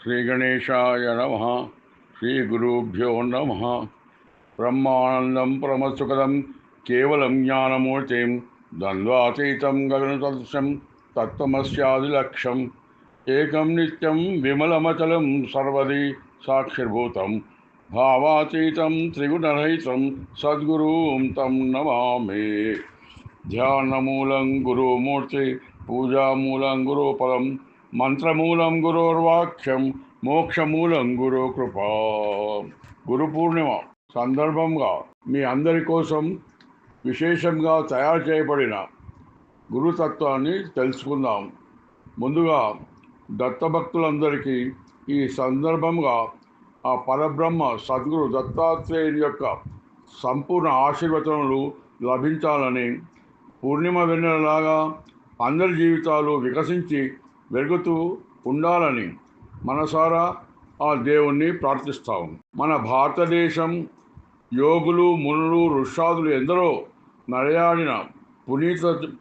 श्रीगणेशाय नमः। श्रीगुरुभ्यो नमः। ब्रह्मानन्दं परमसुखदं केवलं ज्ञानमूर्तिं द्वन्द्वातीतं गगनसदृशं तत्त्वमस्यादिलक्ष्यम् एकं नित्यं विमलमचलं सर्वदि साक्षिभूतं भावातीतं त्रिगुणरहितं सद्गुरुं तं नमामि। ध्यानमूलं गुरुमूर्ति पूजामूलं गुरुपदं మంత్రమూలం గురోర్వాక్యం మోక్షమూలం గురు కృప. గురు పూర్ణిమ సందర్భంగా మీ అందరి కోసం విశేషంగా తయారు చేయబడిన గురుతత్వాన్ని తెలుసుకుందాం. ముందుగా దత్తభక్తులందరికీ ఈ సందర్భంగా ఆ పరబ్రహ్మ సద్గురు దత్తాత్రేయుని యొక్క సంపూర్ణ ఆశీర్వచనలు లభించాలని, పూర్ణిమ వెన్నెలలాగా అందరి జీవితాలు వికసించి వెలుగుతూ ఉండాలని మనసారా ఆ దేవుణ్ణి ప్రార్థిస్తాం. మన భారతదేశం యోగులు, మునులు, ఋషాదులు ఎందరో నడయాడిన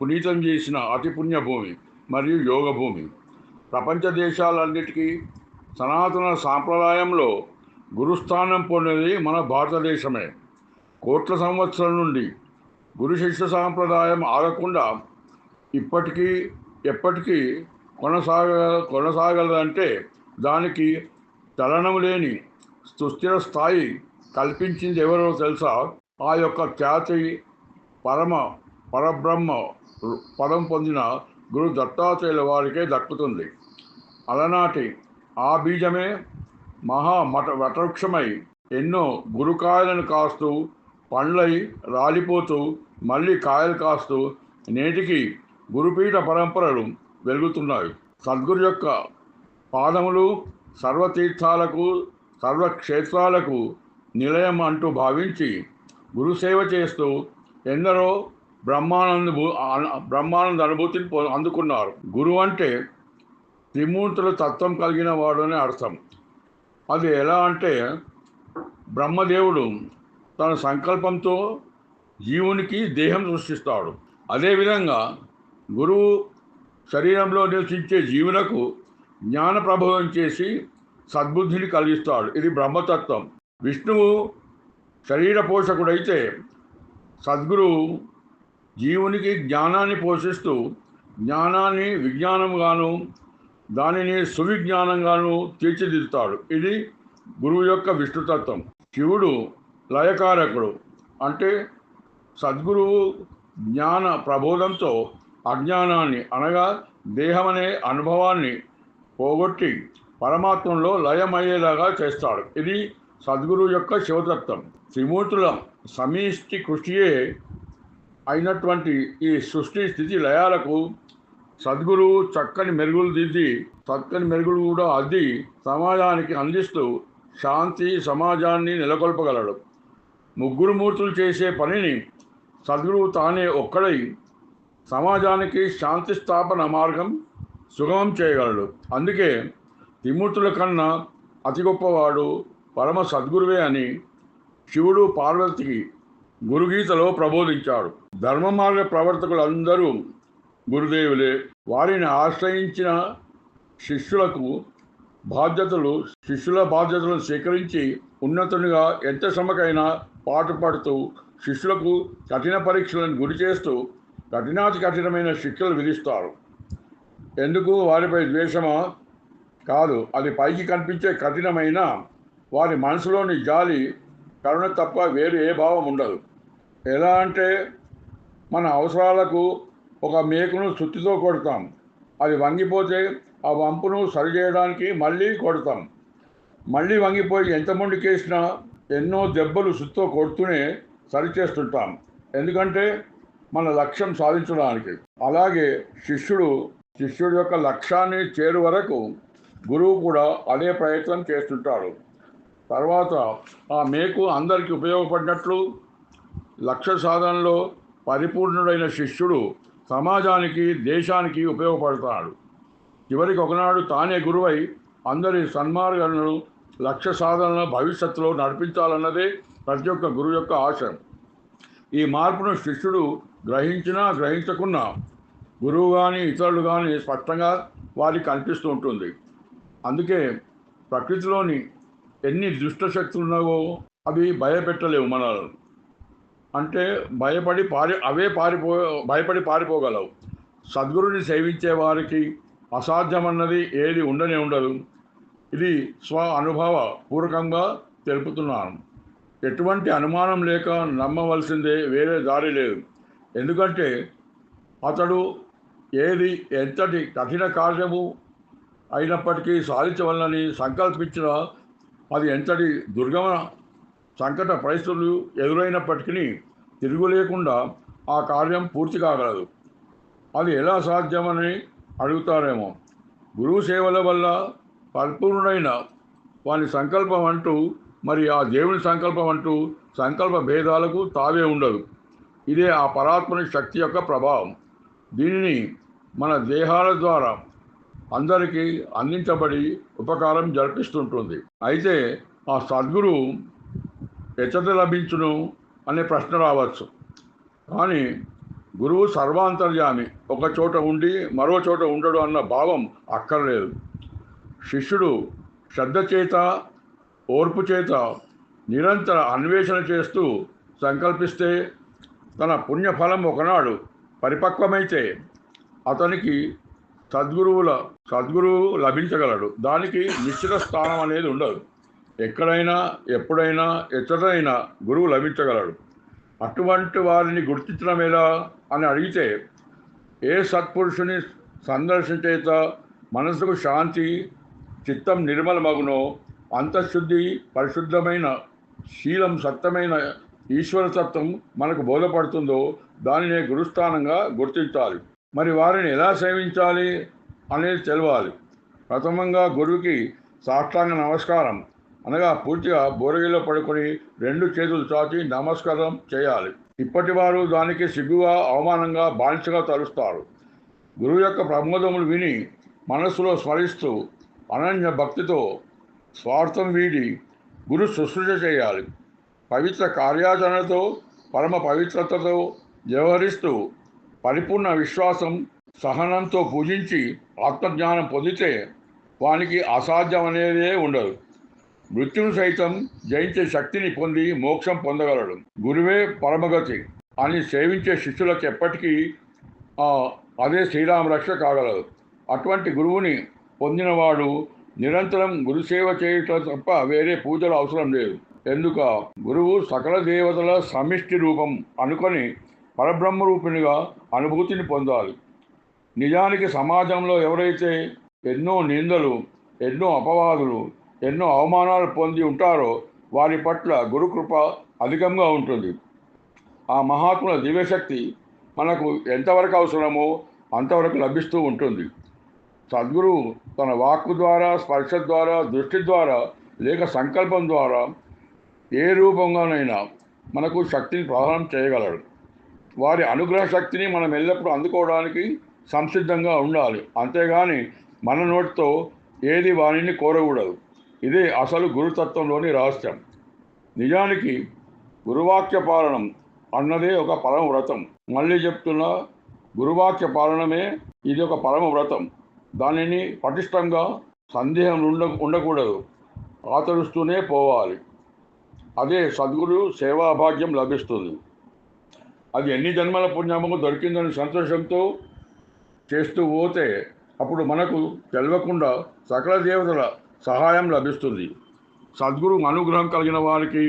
పునీతం చేసిన అతి పుణ్యభూమి మరియు యోగ భూమి. ప్రపంచ దేశాలన్నిటికీ సనాతన సాంప్రదాయంలో గురుస్థానం పొందినది మన భారతదేశమే. కోట్ల సంవత్సరాల నుండి గురు శిష్య సాంప్రదాయం ఆగకుండా ఇప్పటికీ ఎప్పటికీ కొనసాగలదంటే దానికి చలనం లేని సుస్థిర స్థాయి కల్పించింది ఎవరో తెలుసా? ఆ యొక్క ఖ్యాతి పరబ్రహ్మ పదం పొందిన గురు దత్తాత్రేయుల వారికే దక్కుతుంది. అలనాటి ఆ బీజమే వటవృక్షమై ఎన్నో గురుకాయలను కాస్తూ, పండ్లై రాలిపోతూ, మళ్ళీ కాయలు కాస్తూ నేటికి గురుపీఠ పరంపరలు వెలుగుతున్నాయి. సద్గురు యొక్క పాదములు సర్వతీర్థాలకు, సర్వక్షేత్రాలకు నిలయం అంటూ భావించి గురుసేవ చేస్తూ ఎందరో బ్రహ్మానంద అనుభూతిని అందుకున్నారు. గురువు అంటే త్రిమూర్తుల తత్వం కలిగిన వాడు అనే అర్థం. అది ఎలా అంటే, బ్రహ్మదేవుడు తన సంకల్పంతో జీవునికి దేహం సృష్టిస్తాడు. అదేవిధంగా గురువు శరీరంలో నివసించే జీవులకు జ్ఞాన ప్రభావం చేసి సద్బుద్ధిని కలిగిస్తాడు. ఇది బ్రహ్మతత్వం. విష్ణువు శరీర పోషకుడైతే సద్గురువు జీవునికి జ్ఞానాన్ని పోషిస్తూ జ్ఞానాన్ని విజ్ఞానంగాను, దానిని సువిజ్ఞానంగాను తీర్చిదిద్దుతాడు. ఇది గురువు యొక్క విష్ణుతత్వం. శివుడు లయకారకుడు. అంటే సద్గురువు జ్ఞాన ప్రబోధంతో అజ్ఞానాన్ని అనగా దేహమనే అనుభవాన్ని పోగొట్టి పరమాత్మలో లయమయ్యేలాగా చేస్తాడు. ఇది సద్గురువు యొక్క శివతత్వం. త్రిమూర్తుల సమిష్టి కృషియే అయినటువంటి ఈ సృష్టి స్థితి లయాలకు సద్గురువు చక్కని మెరుగులు కూడా అద్ది సమాజానికి అందిస్తూ శాంతి సమాజాన్ని నెలకొల్పగలడు. ముగ్గురు మూర్తులు చేసే పనిని సద్గురువు తానే ఒక్కడై సమాజానికి శాంతి స్థాపన మార్గం సుగమం చేయగలడు. అందుకే త్రిమూర్తుల కన్నా అతి గొప్పవాడు పరమ సద్గురువే అని శివుడు పార్వతికి గురుగీతలో ప్రబోధించాడు. ధర్మ మార్గ ప్రవర్తకులందరూ గురుదేవులే. వారిని ఆశ్రయించిన శిష్యుల బాధ్యతలను స్వీకరించి ఉన్నతునిగా ఎంత శ్రమకైనా పాటుపడుతూ శిష్యులకు కఠిన పరీక్షలను గురి చేస్తూ కఠినాతి కఠినమైన శిక్షలు విధిస్తారు. ఎందుకు? వారిపై ద్వేషమా? కాదు. అది పైకి కనిపించే కఠినమైన వారి మనసులోని జాలి, కరుణ తప్ప వేరు ఏ భావం ఉండదు. ఎలా అంటే, మన అవసరాలకు ఒక మేకును సుత్తితో కొడతాం. అది వంగిపోతే ఆ వంపును సరిచేయడానికి మళ్ళీ కొడతాం. మళ్ళీ వంగిపోయి ఎంత మొండికేసినా ఎన్నో దెబ్బలు సుత్తితో కొడుతూనే సరిచేస్తుంటాం. ఎందుకంటే మన లక్ష్యం సాధించడానికి. అలాగే శిష్యుడు యొక్క లక్ష్యాన్ని చేరు వరకు గురువు కూడా అదే ప్రయత్నం చేస్తుంటాడు. తర్వాత ఆ మేకు అందరికీ ఉపయోగపడినట్లు లక్ష్య సాధనలో పరిపూర్ణుడైన శిష్యుడు సమాజానికి, దేశానికి ఉపయోగపడతాడు. చివరికి ఒకనాడు తానే గురువై అందరి సన్మార్గాలను, లక్ష్య సాధనలను భవిష్యత్తులో నడిపించాలన్నదే ప్రతి ఒక్క గురువు యొక్క ఆశ. ఈ మార్పును శిష్యుడు గ్రహించినా గ్రహించకున్నా గురువు కానీ ఇతరులు కానీ స్పష్టంగా వారికి కనిపిస్తూ ఉంటుంది. అందుకే ప్రకృతిలోని ఎన్ని దుష్ట శక్తులు ఉన్నావో అవి భయపెట్టలేవు మనల్ని. అంటే భయపడి పారిపోగలవు. సద్గురుని సేవించే వారికి అసాధ్యమన్నది ఏది ఉండనే ఉండదు. ఇది స్వ అనుభవ పూర్వకంగా తెలుపుతున్నాను. ఎటువంటి అనుమానం లేక నమ్మవలసిందే, వేరే దారి లేదు. ఎందుకంటే అతడు ఏది ఎంతటి కఠిన కార్యము అయినప్పటికీ సాధించవలనని సంకల్పించిన, అది ఎంతటి దుర్గమ సంకట పరిస్థితులు ఎదురైనప్పటికీ తిరుగులేకుండా ఆ కార్యం పూర్తి కాగలదు. అది ఎలా సాధ్యమని అడుగుతారేమో. గురువు సేవల వల్ల పరిపూర్ణుడైన వాని సంకల్పం అంటూ, మరి ఆ దేవుని సంకల్పం అంటూ సంకల్ప భేదాలకు తావే ఉండదు. ఇదే ఆ పరాత్మని శక్తి యొక్క ప్రభావం. దీనిని మన దేహాల ద్వారా అందరికీ అందించబడి ఉపకారం జరిపిస్తుంటుంది. అయితే ఆ సద్గురు ఎచ్చట లభించును అనే ప్రశ్న రావచ్చు. కానీ గురువు సర్వాంతర్యామి, ఒక చోట ఉండి మరో చోట ఉండడు అన్న భావం అక్కర్లేదు. శిష్యుడు శ్రద్ధ చేత, ఓర్పు చేత నిరంతర అన్వేషణ చేస్తూ సంకల్పిస్తే తన పుణ్యఫలం ఒకనాడు పరిపక్వమైతే అతనికి సద్గురువు లభించగలడు. దానికి నిశ్చిత స్థానం అనేది ఉండదు. ఎక్కడైనా, ఎప్పుడైనా, ఎచ్చటైనా గురువు లభించగలడు. అటువంటి వారిని గుర్తించడం ఎలా అని అడిగితే, ఏ సత్పురుషుని సందర్శించేత మనసుకు శాంతి, చిత్తం నిర్మలమగునో, అంతఃశుద్ధి, పరిశుద్ధమైన శీలం, సత్యమైన ఈశ్వరతత్వం మనకు బోధపడుతుందో దానినే గురుస్థానంగా గుర్తించాలి. మరి వారిని ఎలా సేవించాలి అనేది తెలవాలి. ప్రథమంగా గురువుకి సాష్టాంగ నమస్కారం అనగా పూర్తిగా బోరగిలో పడుకొని 2 చేతులు చాచి నమస్కారం చేయాలి. ఇప్పటివారు దానికి సిగ్గుగా, అవమానంగా, బానిసగా తలుస్తారు. గురువు యొక్క ప్రబోధములు విని మనస్సులో స్మరిస్తూ అనన్య భక్తితో స్వార్థం వీడి గురు శుశ్రూష చేయాలి. పవిత్ర కార్యాచరణతో, పరమ పవిత్రతతో వ్యవహరిస్తూ పరిపూర్ణ విశ్వాసం, సహనంతో పూజించి ఆత్మజ్ఞానం పొందితే వానికి అసాధ్యం అనేదే ఉండదు. మృత్యును సైతం జయించే శక్తిని పొంది మోక్షం పొందగలడు. గురువే పరమగతి అని సేవించే శిష్యులకు ఎప్పటికీ అదే శ్రీరామ రక్ష కాగలదు. అటువంటి గురువుని పొందినవాడు నిరంతరం గురుసేవ చేయటం తప్ప వేరే పూజలు అవసరం లేదు. ఎందుక గురువు సకల దేవతల సమిష్టి రూపం అనుకొని పరబ్రహ్మరూపిణిగా అనుభూతిని పొందాలి. నిజానికి సమాజంలో ఎవరైతే ఎన్నో నిందలు, ఎన్నో అపవాదులు, ఎన్నో అవమానాలు పొంది ఉంటారో వారి పట్ల గురుకృప అధికంగా ఉంటుంది. ఆ మహాత్ముల దివ్యశక్తి మనకు ఎంతవరకు అవసరమో అంతవరకు లభిస్తూ ఉంటుంది. సద్గురువు తన వాక్కు ద్వారా, స్పర్శ ద్వారా, దృష్టి ద్వారా లేక సంకల్పం ద్వారా ఏ రూపంగానైనా మనకు శక్తిని ప్రదానం చేయగలడు. వారి అనుగ్రహ శక్తిని మనం ఎల్లప్పుడూ అందుకోవడానికి సంసిద్ధంగా ఉండాలి. అంతేగాని మన నోటితో ఏది వారిని కోరకూడదు. ఇదే అసలు గురుతత్వంలోని రహస్యం. నిజానికి గురువాక్య పాలనం అన్నదే ఒక పరమ వ్రతం. మళ్ళీ చెప్తున్నా, గురువాక్య పాలనమే ఇది ఒక పరమ వ్రతం. దానిని పటిష్టంగా సందేహం ఉండకూడదు, ఆచరిస్తూనే పోవాలి. అదే సద్గురు సేవాభాగ్యం లభిస్తుంది. అది ఎన్ని జన్మల పుణ్యము దొరికిందని సంతోషంతో చేస్తూ పోతే అప్పుడు మనకు తెలియకుండా సకల దేవతల సహాయం లభిస్తుంది. సద్గురు అనుగ్రహం కలిగిన వారికి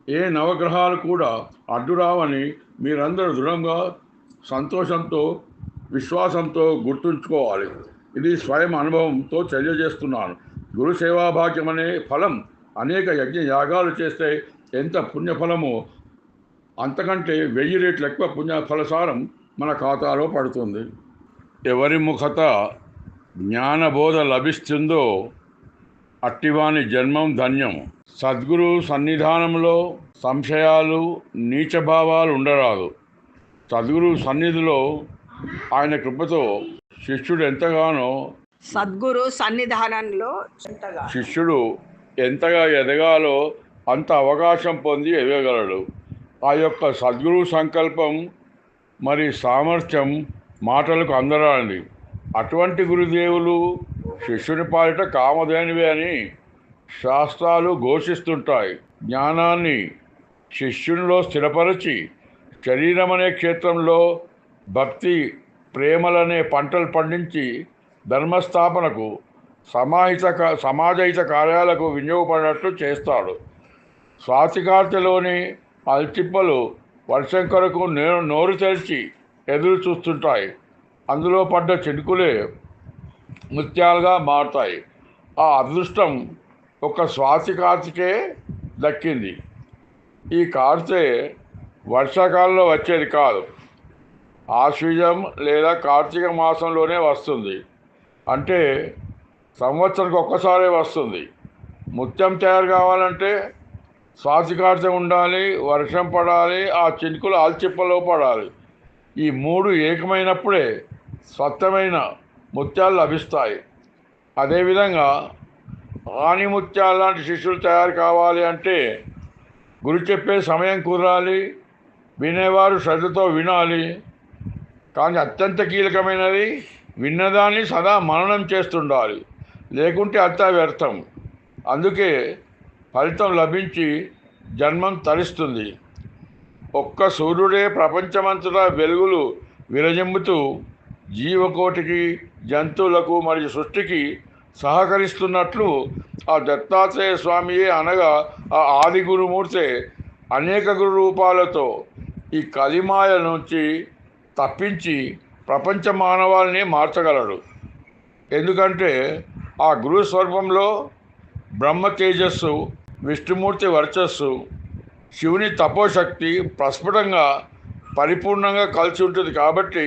ఏ నవగ్రహాలు కూడా అడ్డురావని మీరందరూ దృఢంగా, సంతోషంతో, విశ్వాసంతో గుర్తుంచుకోవాలి. ఇది స్వయం అనుభవంతో తెలియజేస్తున్నాను. గురు సేవాభాగ్యం అనే ఫలం అనేక యజ్ఞ యాగాలు చేస్తే ఎంత పుణ్యఫలమో అంతకంటే 1000 రెట్లు ఎక్కువ పుణ్యఫలసారం మన ఖాతాలో పడుతుంది. ఎవరి ముఖత జ్ఞానబోధ లభిస్తుందో అట్టివాని జన్మం ధన్యం. సద్గురు సన్నిధానంలో సంశయాలు, నీచభావాలు ఉండరాదు. సద్గురు సన్నిధిలో ఆయన కృపతో శిష్యుడు ఎంతగానో సద్గురు సన్నిధానంలో శిష్యుడు ఎంతగా ఎదగాలో అంత అవకాశం పొంది ఎదగగలడు. ఆ యొక్క సద్గురు సంకల్పం మరి సామర్థ్యం మాటలకు అందరానిది. అటువంటి గురుదేవులు శిష్యుని పాలిట కామధేనువే అని శాస్త్రాలు ఘోషిస్తుంటాయి. జ్ఞానాన్ని శిష్యునిలో స్థిరపరచి శరీరం అనే క్షేత్రంలో భక్తి ప్రేమలనే పంటలు పండించి ధర్మస్థాపనకు సమాజహిత కార్యాలకు వినియోగపడినట్లు చేస్తాడు. స్వాతికార్తెలోని అల్చిప్పలు వర్షం కొరకు నోరు తెరిచి ఎదురు చూస్తుంటాయి. అందులో పడ్డ చినుకులే ముత్యాలుగా మారుతాయి. ఆ అదృష్టం ఒక స్వాతికార్తికే దక్కింది. ఈ కార్తె వర్షాకాలంలో వచ్చేది కాదు, ఆశ్వీజం లేదా కార్తీక మాసంలోనే వస్తుంది. అంటే సంవత్సరానికి ఒక్కసారే వస్తుంది. ముత్యం తయారు కావాలంటే స్వాతికార్తె ఉండాలి, వర్షం పడాలి, ఆ చినుకులు ఆల్చిప్పలో పడాలి. ఈ మూడు ఏకమైనప్పుడే స్వచ్ఛమైన ముత్యాలు లభిస్తాయి. అదేవిధంగా ఆని ముత్యాలు లాంటి శిష్యులు తయారు కావాలి అంటే గురు చెప్పే సమయం కుదరాలి, వినేవారు శ్రద్ధతో వినాలి. కానీ అత్యంత కీలకమైనది విన్నదాన్ని సదా మననం చేస్తుండాలి, లేకుంటే అంతా వ్యర్థం. అందుకే ఫలితం లభించి జన్మం తరిస్తుంది. ఒక్క సూర్యుడే ప్రపంచమంతటా వెలుగులు విరజిమ్ముతూ జీవకోటికి, జంతువులకు మరియు సృష్టికి సహకరిస్తున్నట్లు ఆ దత్తాత్రేయ స్వామియే అనగా ఆ ఆది గురుమూర్తే అనేక గురు రూపాలతో ఈ కలిమాయ నుంచి తప్పించి ప్రపంచ మానవాళిని మార్చగలడు. ఎందుకంటే ఆ గురు స్వరూపంలో బ్రహ్మ తేజస్సు, విష్ణుమూర్తి వర్చస్సు, శివుని తపోశక్తి ప్రస్ఫుటంగా పరిపూర్ణంగా కలిసి ఉంటుంది. కాబట్టి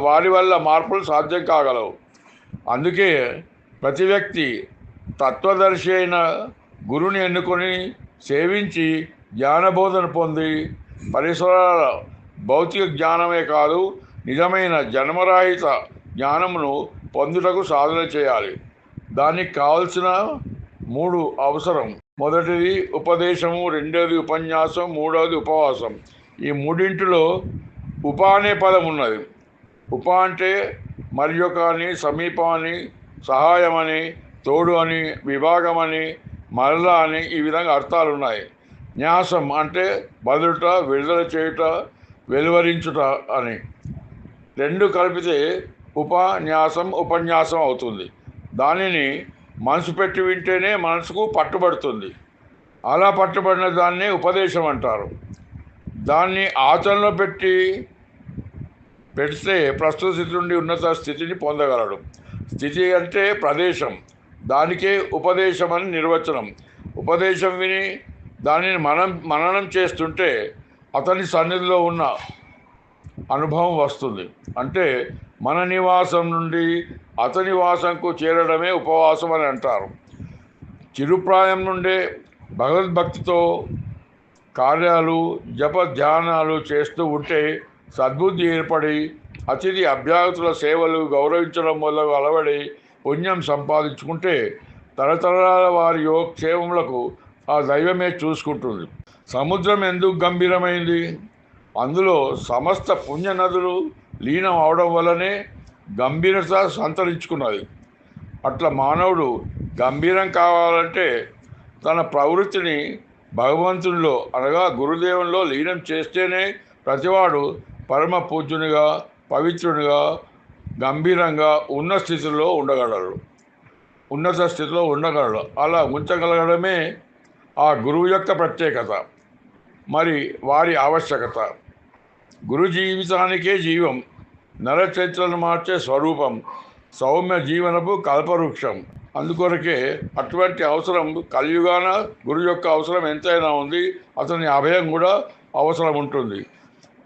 వారి వల్ల మార్పులు సాధ్యం కాగలవు. అందుకే ప్రతి వ్యక్తి తత్వదర్శి అయిన గురుని ఎన్నుకొని సేవించి జ్ఞానబోధన పొంది పరిసరాల భౌతిక జ్ఞానమే కాదు, నిజమైన జన్మరాహిత జ్ఞానమును పొందుటకు సాధన చేయాలి. దానికి కావలసిన 3 అవసరం. మొదటిది ఉపదేశము, రెండవది ఉపన్యాసం, మూడవది ఉపవాసం. ఈ మూడింటిలో ఉప అనే పదం ఉన్నది. ఉప అంటే మరి యొక్క అని, సమీపం అని, సహాయం అని, తోడు అని, విభాగం అని, మరలా అని ఈ విధంగా అర్థాలు ఉన్నాయి. న్యాసం అంటే బదులుట, విడుదల చేయుట, వెలువరించుట అని. రెండు కలిపితే ఉపన్యాసం ఉపన్యాసం అవుతుంది. దానిని మనసు పెట్టి వింటేనే మనసుకు పట్టుబడుతుంది. అలా పట్టుబడిన దాన్నే ఉపదేశం అంటారు. దాన్ని ఆచరణలో పెడితే ప్రస్తుత స్థితి నుండి ఉన్నత స్థితిని పొందగలడు. స్థితి అంటే ప్రదేశం, దానికే ఉపదేశం అని నిర్వచనం. ఉపదేశం విని దానిని మననం చేస్తుంటే అతని సన్నిధిలో ఉన్న అనుభవం వస్తుంది. అంటే మన నివాసం నుండి అతని వాసంకు చేరడమే ఉపవాసం అని అంటారు. చిరుప్రాయం నుండే భగవద్భక్తితో కార్యాలు, జప ధ్యానాలు చేస్తూ ఉంటే సద్బుద్ధి ఏర్పడి అతిథి అభ్యాగతుల సేవలు గౌరవించడం వల్ల అలవడి పుణ్యం సంపాదించుకుంటే తరతరాల వారి యోగక్షేమములకు ఆ దైవమే చూసుకుంటుంది. సముద్రం ఎందుకు గంభీరమైంది? అందులో సమస్త పుణ్య నదులు లీనం అవడం వల్లనే గంభీరత సంతరించుకున్నది. అట్లా మానవుడు గంభీరం కావాలంటే తన ప్రవృత్తిని భగవంతునిలో అనగా గురుదేవునిలో లీనం చేస్తేనే ప్రతివాడు పరమ పూజ్యునిగా, పవిత్రునిగా, గంభీరంగా ఉన్నత స్థితిలో ఉండగలడు. అలా ఉంచగలగడమే ఆ గురువు యొక్క ప్రత్యేకత, మరి వారి ఆవశ్యకత. గురు జీవితానికే జీవం, నర చరిత్రను మార్చే స్వరూపం, సౌమ్య జీవనపు కల్పవృక్షం. అందుకొరకే అటువంటి అవసరం కలియుగాన గురు యొక్క అవసరం ఎంతైనా ఉంది. అతని అభయం కూడా అవసరం ఉంటుంది.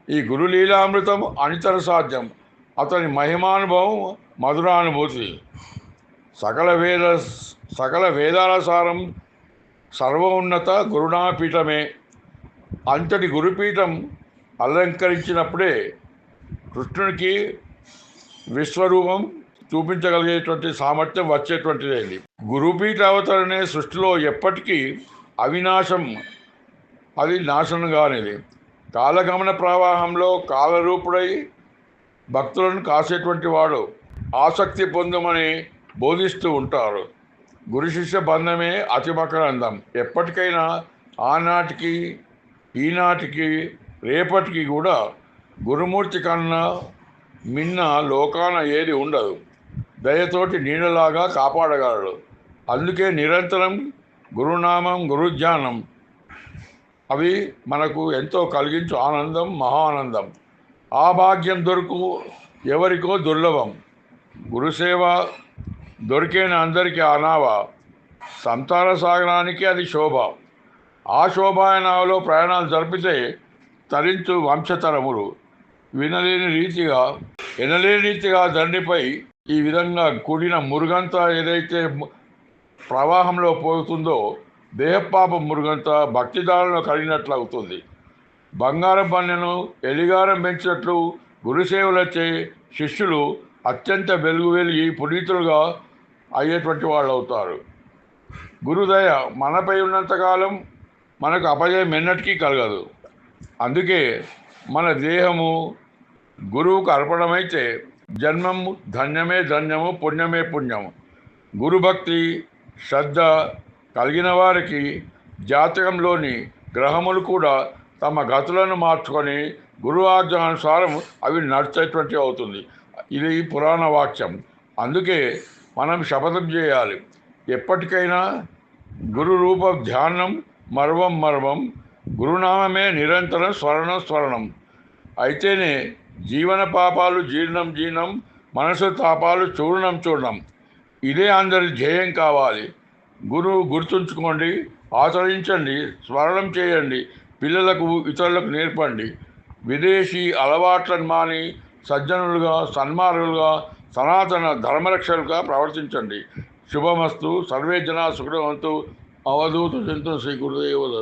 ఈ గురు లీలామృతం అనితర సాధ్యం. అతని మహిమానుభవం మధురానుభూతి. సకల వేదాల సారం సర్వోన్నత గురునాపీఠమే. అంతటి గురుపీఠం అలంకరించినప్పుడే కృష్ణునికి విశ్వరూపం చూపించగలిగేటువంటి సామర్థ్యం వచ్చేటువంటిది. గురుపీఠ అవతరణే సృష్టిలో ఎప్పటికీ అవినాశం, అది నాశనం కానిది. కాలగమన ప్రవాహంలో కాలరూపుడై భక్తులను కాసేటువంటి వాడు ఆసక్తి పొందమని బోధిస్తూ ఉంటారు. గురు శిష్య బంధమే అతి మకరందం. ఎప్పటికైనా ఆనాటికి ఈనాటికి రేపటికి కూడా గురుమూర్తి కన్నా మిన్న లోకాన ఏది ఉండదు. దయతోటి నీడలాగా కాపాడగలడు. అందుకే నిరంతరం గురునామం గురుధ్యానం అవి మనకు ఎంతో కలిగించు ఆనందం, మహానందం. ఆ భాగ్యం ఎవరికో దుర్లభం. గురుసేవ దొరికేన అందరికీ అనావ. సంసార సాగరానికి అది శోభ. ఆ శోభాయనావలో ప్రయాణాలు జరిపితే తరించు వంశతరములు. ఎనలేని రీతిగా దండిపై ఈ విధంగా కూడిన మురుగంతా ఏదైతే ప్రవాహంలో పోతుందో దేహపాప మురుగంతా భక్తిదారులను కలిగినట్లు అవుతుంది. బంగారం పన్నెను ఎలిగారం పెంచినట్లు గురుసేవలచే శిష్యులు అత్యంత వెలిగి పునీతులుగా అయ్యేటువంటి వాళ్ళు అవుతారు. గురుదయ మనపై ఉన్నంతకాలం మనకు అపజయం ఎన్నటికీ కలగదు. అందుకే మన దేహము గురువుకు అర్పణమైతే జన్మము ధన్యమే ధన్యము, పుణ్యమే పుణ్యము. గురుభక్తి శ్రద్ధ కలిగిన వారికి జాతకంలోని గ్రహములు కూడా తమ గతులను మార్చుకొని గురు ఆజ్ఞానుసారం అవి నడిచేటువంటి అవుతుంది. ఇది పురాణ వాక్యం. అందుకే మనం శపథం చేయాలి. ఎప్పటికైనా గురు రూప ధ్యానం మర్వం గురునామమే నిరంతరం స్మరణం. అయితేనే జీవన పాపాలు జీర్ణం, మనసు తాపాలు చూర్ణం. ఇదే అందరి ధ్యేయం కావాలి. గుర్తుంచుకోండి, ఆచరించండి, స్మరణం చేయండి, పిల్లలకు ఇతరులకు నేర్పండి. విదేశీ అలవాట్లను మాని సజ్జనులుగా, సన్మార్గులుగా, సనాతన ధర్మరక్షలుగా ప్రవర్తించండి. శుభమస్తు. సర్వే జనా సుఖినో భవంతు. అవధూత చింతన శ్రీ గురుదేవ.